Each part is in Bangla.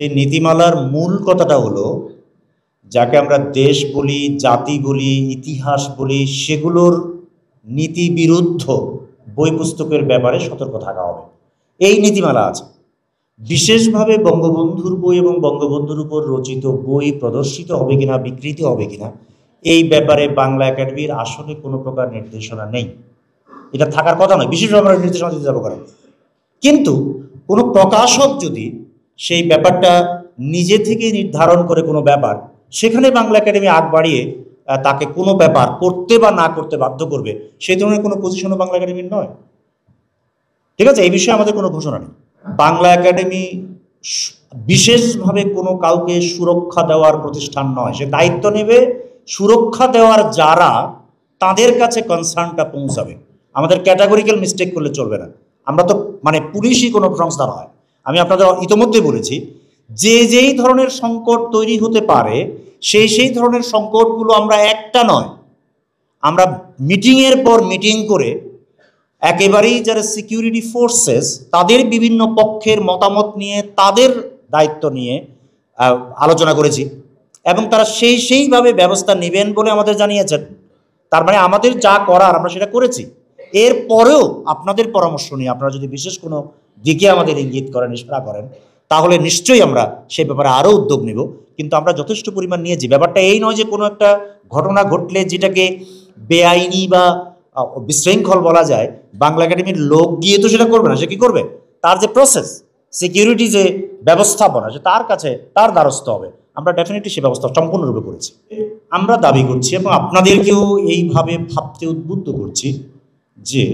এই নীতিমালার মূল কথাটা হলো, যাকে আমরা দেশ বলি, জাতি বলি, ইতিহাস বলি, সেগুলোর নীতি বিরুদ্ধ বই পুস্তকের ব্যাপারে সতর্ক থাকা হবে। এই নীতিমালা আছে। বিশেষভাবে বঙ্গবন্ধুর বই এবং বঙ্গবন্ধুর উপর রচিত বই প্রদর্শিত হবে কিনা, বিকৃত হবে কিনা, এই ব্যাপারে বাংলা একাডেমির আসলে কোনো প্রকার নির্দেশনা নেই। এটা থাকার কথা নয়, বিশেষভাবে আমরা নির্দেশনা দিতে যাবো কারণ, কিন্তু কোনো প্রকাশক যদি সেই ব্যাপারটা নিজে থেকে নির্ধারণ করে কোনো ব্যাপার, সেখানে বাংলা একাডেমি আগ বাড়িয়ে তাকে কোনো ব্যাপার করতে বা না করতে বাধ্য করবে, সেই ধরনের কোনো পজিশনও বাংলা একাডেমির নয়। ঠিক আছে, এই বিষয়ে আমাদের কোনো ঘোষণা নেই। বাংলা একাডেমি বিশেষভাবে কোনো কাউকে সুরক্ষা দেওয়ার প্রতিষ্ঠান নয়। সে দায়িত্ব নেবে সুরক্ষা দেওয়ার যারা, তাদের কাছে কনসার্নটা পৌঁছাবে। আমাদের ক্যাটাগরিক্যাল মিস্টেক করলে চলবে না। আমরা তো পুলিশই কোনো সংস্থা নয়। আমি আপনাদের ইতোমধ্যে বলেছি, যেই ধরনের সংকট তৈরি হতে পারে, সেই ধরনের সংকটগুলো আমরা একটা নয়, আমরা মিটিংয়ের পর মিটিং করে একেবারেই যারা সিকিউরিটি ফোর্সেস, তাদের বিভিন্ন পক্ষের মতামত নিয়ে, তাদের দায়িত্ব নিয়ে আলোচনা করেছি এবং তারা সেইভাবে ব্যবস্থা নেবেন বলে আমাদের জানিয়েছেন। তার মানে আমাদের যা করার আমরা সেটা করেছি। এরপরেও আপনাদের পরামর্শ নিয়ে আপনারা যদি বিশেষ কোনো দিকে আমাদের ইঙ্গিত করেন, ইশারা করেন, তাহলে নিশ্চয়ই আমরা সেই ব্যাপারে আরও উদ্যোগ নেব। কিন্তু আমরা যথেষ্ট পরিমাণ নিয়েছি। ব্যাপারটা এই নয় যে কোনো একটা ঘটনা ঘটলে যেটাকে বেআইনি বা বিশৃঙ্খল বলা যায়, বাংলা একাডেমির লোক গিয়ে তো সেটা করবে না। সে কী করবে? তার যে প্রসেস, সিকিউরিটি যে ব্যবস্থাপনা, সে তার কাছে তার দ্বারস্থ হবে। আমরা ডেফিনেটলি সে ব্যবস্থা সম্পূর্ণরূপে করেছি। আমরা দাবি করছি এবং আপনাদেরকেও এইভাবে ভাবতে উদ্বুদ্ধ করছি যে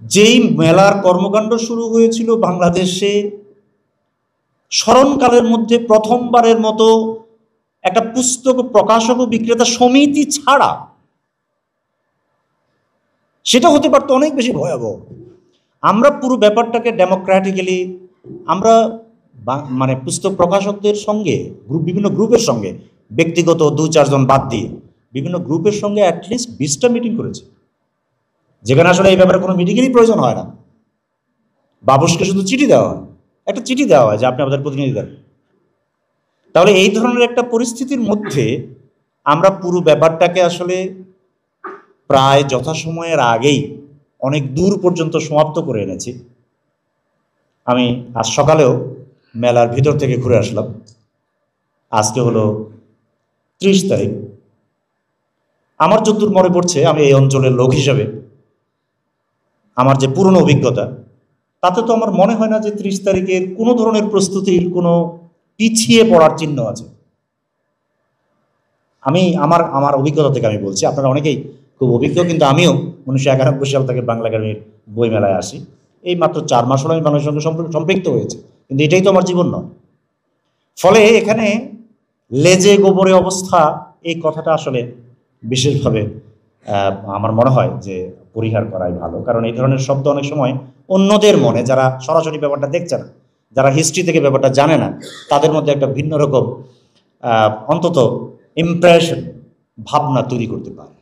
যেই মেলার কর্মকাণ্ড শুরু হয়েছিল বাংলাদেশে, স্মরণকালের মধ্যে প্রথমবারের মতো একটা পুস্তক প্রকাশক ও বিক্রেতা সমিতি ছাড়া, সেটা হতে পারতো অনেক বেশি ভয়াবহ। আমরা পুরো ব্যাপারটাকে ডেমোক্রেটিক্যালি আমরা পুস্তক প্রকাশকদের সঙ্গে বিভিন্ন গ্রুপের সঙ্গে, ব্যক্তিগত 2-4 জন বাদ দিয়ে বিভিন্ন গ্রুপের সঙ্গে অ্যাটলিস্ট 20টা মিটিং করেছি, যেখানে আসলে এই ব্যাপারে কোনো মিটিংয়েরই প্রয়োজন হয় না। বাবুসকে শুধু চিঠি দেওয়া হয়, একটা চিঠি দেওয়া হয় যে আপনি আমাদের প্রতিনিধি দেন। তাহলে এই ধরনের একটা পরিস্থিতির মধ্যে আমরা পুরো ব্যাপারটাকে আসলে প্রায় যথাসময়ের আগেই অনেক দূর পর্যন্ত সমাপ্ত করে এনেছি। আমি আজ সকালেও মেলার ভিতর থেকে ঘুরে আসলাম। আজকে হলো 30 তারিখ। আমার যতদূর মনে পড়ছে, আমি এই অঞ্চলের লোক হিসেবে আমার যে পুরনো অভিজ্ঞতা, তাতে তো আমার মনে হয় না যে 30 তারিখের কোনো ধরনের প্রস্তুতির কোনো পিছিয়ে পড়ার চিহ্ন আছে। আমি আমার অভিজ্ঞতা থেকে আমি বলছি, আপনারা অনেকেই খুব অভিজ্ঞ, কিন্তু আমিও 1991 সাল থেকে বাংলা একাডেমির বই মেলায় আসি। এই মাত্র 4 মাস হলো আমি বাংলার সঙ্গে সম্পৃক্ত হয়েছে, কিন্তু এটাই তো আমার জীবন নয়। ফলে এখানে লেজে গোবরে অবস্থা, এই কথাটা আসলে বিশেষভাবে আমার মনে হয় যে পরিহার করাই ভালো। কারণ এই ধরনের শব্দ অনেক সময় অন্যদের মনে, যারা সরাসরি ব্যাপারটা দেখছে না, যারা হিস্ট্রি থেকে ব্যাপারটা জানে না, তাদের মধ্যে একটা ভিন্ন রকম অন্তত ইমপ্রেশন, ভাবনা তৈরি করতে পারে।